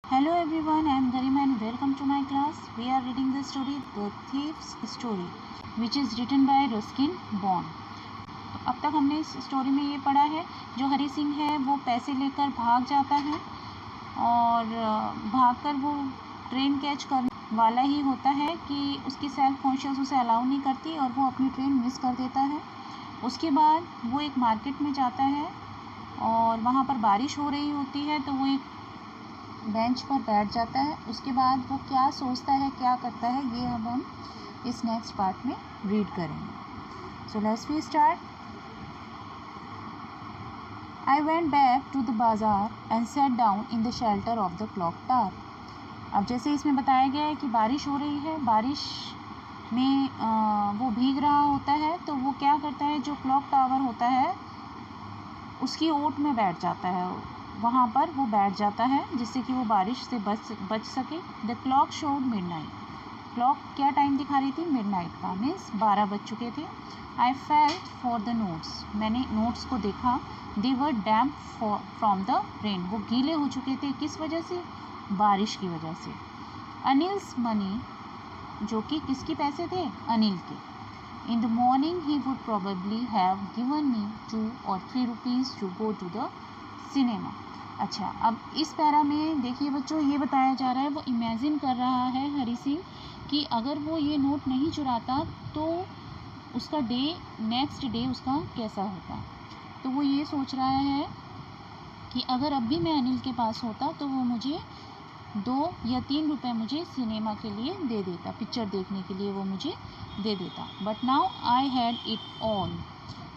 Hello everyone, I am Garima and welcome to my class. We are reading the story The Thief's Story, which is written by Ruskin Bond. अब तक हमने इस story में ये पढ़ा है, जो हरी सिंह है वो पैसे लेकर भाग जाता है और भागकर वो ट्रेन कैच करने वाला ही होता है कि उसकी सेल्फ कॉन्शियस उसे अलाउ नहीं करती और वो अपनी ट्रेन मिस कर देता है। उसके बाद वो एक मार्केट में जाता है और वहाँ पर बारिश हो रही होती है, तो वो एक बेंच पर बैठ जाता है। उसके बाद वो क्या सोचता है, क्या करता है, ये अब हम इस नेक्स्ट पार्ट में रीड करेंगे। So let's we start. I went back to the bazaar and set down in the shelter of the clock tower. अब जैसे इसमें बताया गया है कि बारिश हो रही है, बारिश में वो भीग रहा होता है, तो वो क्या करता है, जो क्लॉक टावर होता है उसकी ओट में बैठ जाता है, वहाँ पर वो बैठ जाता है जिससे कि वो बारिश से बच सके। The clock showed midnight. Clock क्या टाइम दिखा रही थी? मिडनाइट का, मीन्स 12 बज चुके थे। I felt for the notes. मैंने नोट्स को देखा। दे वर डैम्प फ्रॉम द रेन। वो गीले हो चुके थे, किस वजह से? बारिश की वजह से। अनिल्स मनी, जो कि किसके पैसे थे? अनिल के। In the morning he would probably have given me 2 or 3 rupees to go to the cinema. अच्छा, अब इस पैरा में देखिए बच्चों, ये बताया जा रहा है, वो इमेजिन कर रहा है हरी सिंह कि अगर वो ये नोट नहीं चुराता तो उसका डे, नेक्स्ट डे उसका कैसा होता। तो वो ये सोच रहा है कि अगर अब भी मैं अनिल के पास होता तो वो मुझे 2 या 3 रुपए मुझे सिनेमा के लिए दे देता, पिक्चर देखने के लिए वो मुझे दे देता। But now I had it all.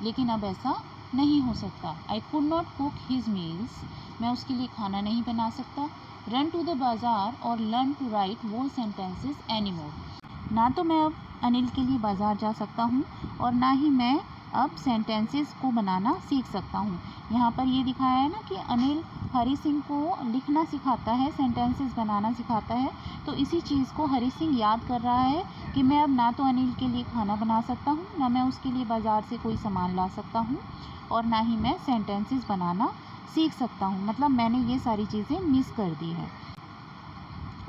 लेकिन अब ऐसा नहीं हो सकता। I could not cook his meals. मैं उसके लिए खाना नहीं बना सकता। रन टू द बाज़ार और लर्न टू राइट वो सेंटेंसेस एनी मोर। ना तो मैं अब अनिल के लिए बाज़ार जा सकता हूँ और ना ही मैं अब सेंटेंसेस को बनाना सीख सकता हूँ। यहाँ पर ये दिखाया है ना कि अनिल हरी सिंह को लिखना सिखाता है, सेंटेंसेस बनाना सिखाता है। तो इसी चीज़ को हरी सिंह याद कर रहा है कि मैं अब ना तो अनिल के लिए खाना बना सकता हूँ, ना मैं उसके लिए बाज़ार से कोई सामान ला सकता हूँ और ना ही मैं सेंटेंसेस बनाना सीख सकता हूँ। मतलब मैंने ये सारी चीज़ें मिस कर दी है।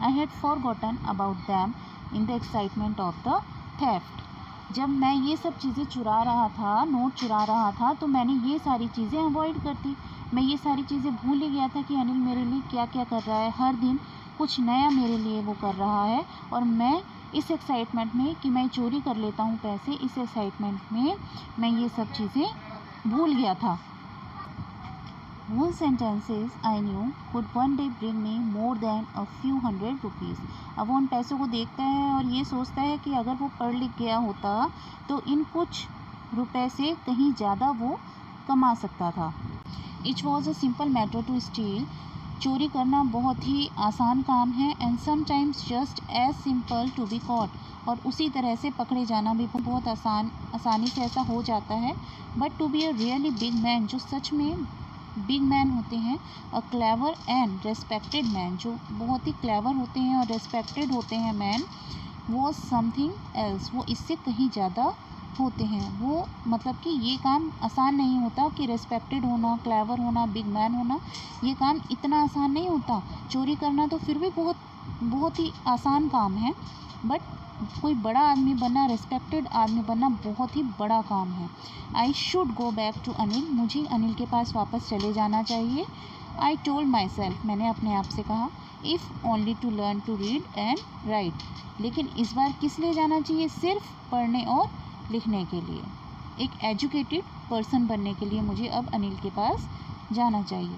I had forgotten about them in the excitement of the theft. जब मैं ये सब चीज़ें चुरा रहा था, नोट चुरा रहा था, तो मैंने ये सारी चीज़ें अवॉइड करती। मैं ये सारी चीज़ें भूल ही गया था कि अनिल मेरे लिए क्या क्या कर रहा है। हर दिन कुछ नया मेरे लिए वो कर रहा है और मैं इस एक्साइटमेंट में कि मैं चोरी कर लेता हूँ पैसे, इस एक्साइटमेंट में मैं ये सब चीज़ें भूल गया था। Whose sentences I knew could one day bring me more than a few hundred rupees. अब वो उन पैसों को देखता है और ये सोचता है कि अगर वो पढ़ लिख गया होता तो इन कुछ रुपए से कहीं ज़्यादा वो कमा सकता था। It was a simple matter to steal. चोरी करना बहुत ही आसान काम है and sometimes just as simple to be caught. और उसी तरह से पकड़े जाना भी बहुत आसानी से ऐसा हो जाता है। But to be a really big man, जो सच में बिग मैन होते हैं, a clever and respected man, जो बहुत ही क्लेवर होते हैं और रेस्पेक्टेड होते हैं मैन, वो समथिंग एल्स, वो इससे कहीं ज़्यादा होते हैं। वो मतलब कि ये काम आसान नहीं होता कि रेस्पेक्टेड होना, क्लेवर होना, बिग मैन होना, ये काम इतना आसान नहीं होता। चोरी करना तो फिर भी बहुत ही आसान काम है, बट कोई बड़ा आदमी बनना, रेस्पेक्टेड आदमी बनना बहुत ही बड़ा काम है। I should go back to Anil. मुझे अनिल के पास वापस चले जाना चाहिए। I told myself. मैंने अपने आप से कहा, if only to learn to read and write. लेकिन इस बार किस लिए जाना चाहिए? सिर्फ पढ़ने और लिखने के लिए। एक एजुकेटेड पर्सन बनने के लिए मुझे अब अनिल के पास जाना चाहिए।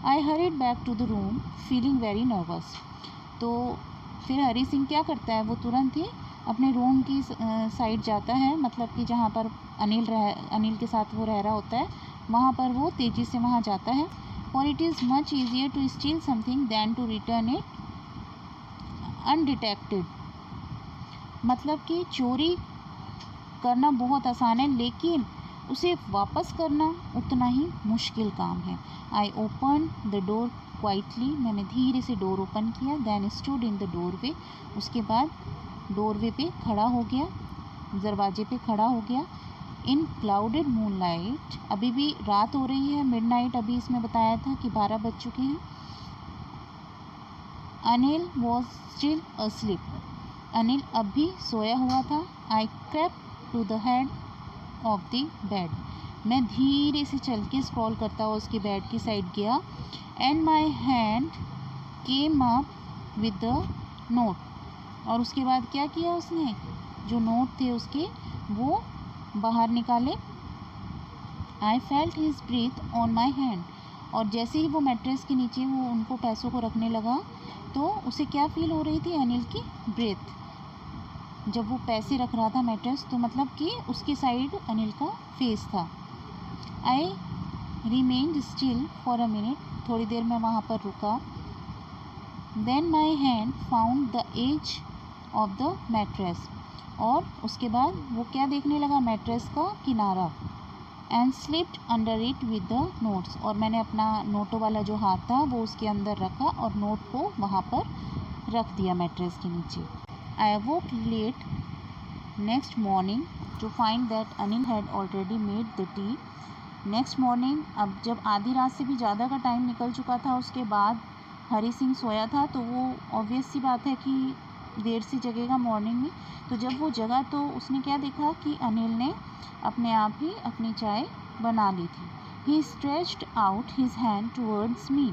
I hurried back to the room feeling very nervous. तो फिर हरी सिंह क्या करता है? वो तुरंत ही अपने रूम की साइड जाता है, मतलब कि जहाँ पर अनिल के साथ वो रह रहा होता है, वहाँ पर वो तेज़ी से वहाँ जाता है। और it is much easier to steal something than to return it undetected. मतलब कि चोरी करना बहुत आसान है, लेकिन उसे वापस करना उतना ही मुश्किल काम है। I open the door quietly. मैंने धीरे से डोर ओपन किया। Then stood in the doorway. उसके बाद डोरवे पे खड़ा हो गया, दरवाजे पे खड़ा हो गया। इन क्लाउडेड मूनलाइट, अभी भी रात हो रही है, मिडनाइट अभी इसमें बताया था कि 12 बज चुके हैं। Anil was still asleep. Anil अब भी सोया हुआ था. I crept to the head of the bed. मैं धीरे से चल के स्क्रॉल करता हुआ उसके बेड की साइड गया. And my hand came up with the note. और उसके बाद क्या किया उसने, जो नोट थे उसके वो बाहर निकाले. I felt his breath on my hand. और जैसे ही वो मैट्रेस के नीचे वो उनको पैसों को रखने लगा तो उसे क्या फील हो रही थी, अनिल की ब्रेथ. जब वो पैसे रख रहा था मैट्रेस तो मतलब कि उसके साइड अनिल का फेस था. I remained still for a minute. थोड़ी देर मैं वहाँ पर रुका. Then my hand found the edge of the mattress. और उसके बाद वो क्या देखने लगा, मैट्रेस का किनारा. And slipped under it with the notes. और मैंने अपना नोटों वाला जो हाथ था वो उसके अंदर रखा और नोट को वहाँ पर रख दिया मैट्रेस के नीचे. I awoke late next morning to find that Anil had already made the tea. Next morning, अब जब आधी रात से भी ज़्यादा का टाइम निकल चुका था उसके बाद हरी सिंह सोया था तो वो ऑब्वियस सी बात है कि देर से जगेगा मॉर्निंग में. तो जब वो जगा तो उसने क्या देखा कि अनिल ने अपने आप ही अपनी चाय बना ली थी. He stretched out his hand towards me.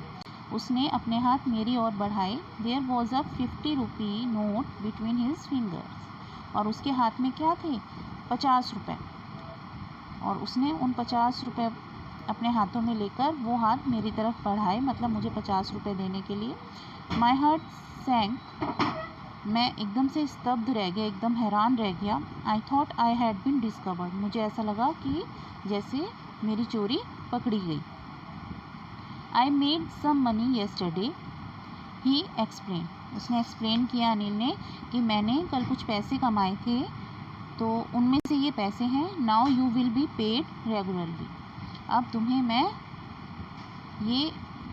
उसने अपने हाथ मेरी ओर बढ़ाए. There was a 50 rupee note between his fingers. और उसके हाथ में क्या थे, 50 रुपये. और उसने उन 50 रुपये अपने हाथों में लेकर वो हाथ मेरी तरफ बढ़ाए, मतलब मुझे 50 रुपये देने के लिए. My heart sank. मैं एकदम से स्तब्ध रह गया, एकदम हैरान रह गया. I thought I had been discovered. मुझे ऐसा लगा कि जैसे मेरी चोरी पकड़ी गई. I made some money yesterday, he explain. उसने एक्सप्लेन किया अनिल ने कि मैंने कल कुछ पैसे कमाए थे तो उनमें से ये पैसे हैं. Now you will be paid regularly. अब तुम्हें मैं ये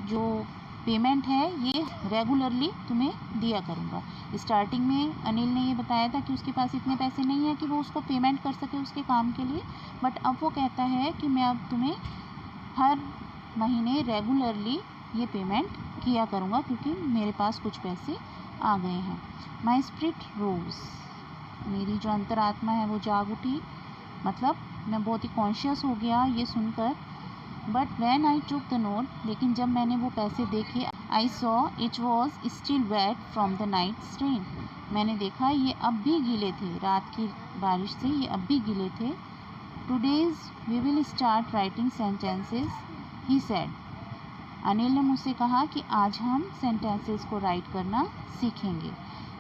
जो पेमेंट है ये रेगुलरली तुम्हें दिया करूँगा. स्टार्टिंग में अनिल ने ये बताया था कि उसके पास इतने पैसे नहीं है कि वो उसको पेमेंट कर सके उसके काम के लिए. बट अब वो कहता है कि मैं अब तुम्हें हर महीने रेगुलरली ये पेमेंट किया करूँगा क्योंकि मेरे पास कुछ पैसे आ गए हैं. माई स्पिरिट रोज. मेरी जो अंतरात्मा है वो जाग उठी, मतलब मैं बहुत ही कॉन्शियस हो गया ये सुनकर. But when I took the note, लेकिन जब मैंने वो पैसे देखे, I saw it was still wet from the night rain. मैंने देखा ये अब भी गीले थे, रात की बारिश से ये अब भी गीले थे. Today's we will start writing sentences, he said. Anil ने मुझसे कहा कि आज हम सेंटेंसेस को राइट करना सीखेंगे.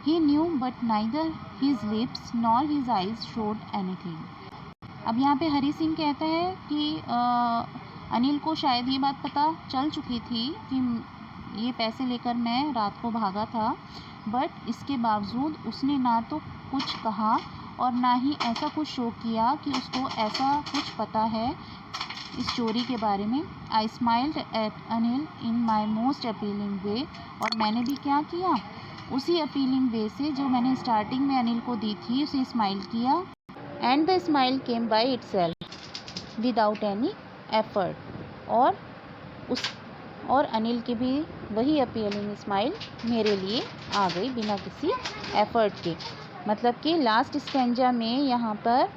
He knew but neither his lips nor his eyes showed anything. अब यहाँ पे हरी सिंह कहता है कि अनिल को शायद ये बात पता चल चुकी थी कि ये पैसे लेकर मैं रात को भागा था. बट इसके बावजूद उसने ना तो कुछ कहा और ना ही ऐसा कुछ शो किया कि उसको ऐसा कुछ पता है इस चोरी के बारे में. I smiled at Anil in my most appealing way. और मैंने भी क्या किया, उसी अपीलिंग वे से जो मैंने स्टार्टिंग में अनिल को दी थी उसे स्माइल किया. And the smile came by itself without any effort. और अनिल की भी वही अपीलिंग स्माइल मेरे लिए आ गई बिना किसी एफर्ट के. मतलब कि लास्ट स्टेंजा में यहाँ पर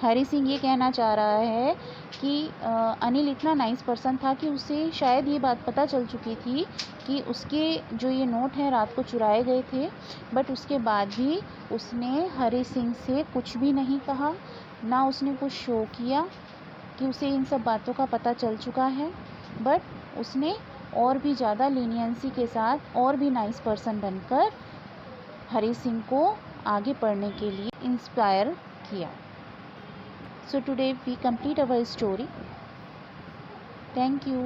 हरी सिंह ये कहना चाह रहा है कि अनिल इतना नाइस पर्सन था कि उसे शायद ये बात पता चल चुकी थी कि उसके जो ये नोट है रात को चुराए गए थे. बट उसके बाद भी उसने हरी सिंह से कुछ भी नहीं कहा, ना उसने कुछ शो किया कि उसे इन सब बातों का पता चल चुका है. बट उसने और भी ज़्यादा लीनियंसी के साथ और भी नाइस पर्सन बनकर हरी सिंह को आगे पढ़ने के लिए इंस्पायर किया. So today we complete our story. Thank you.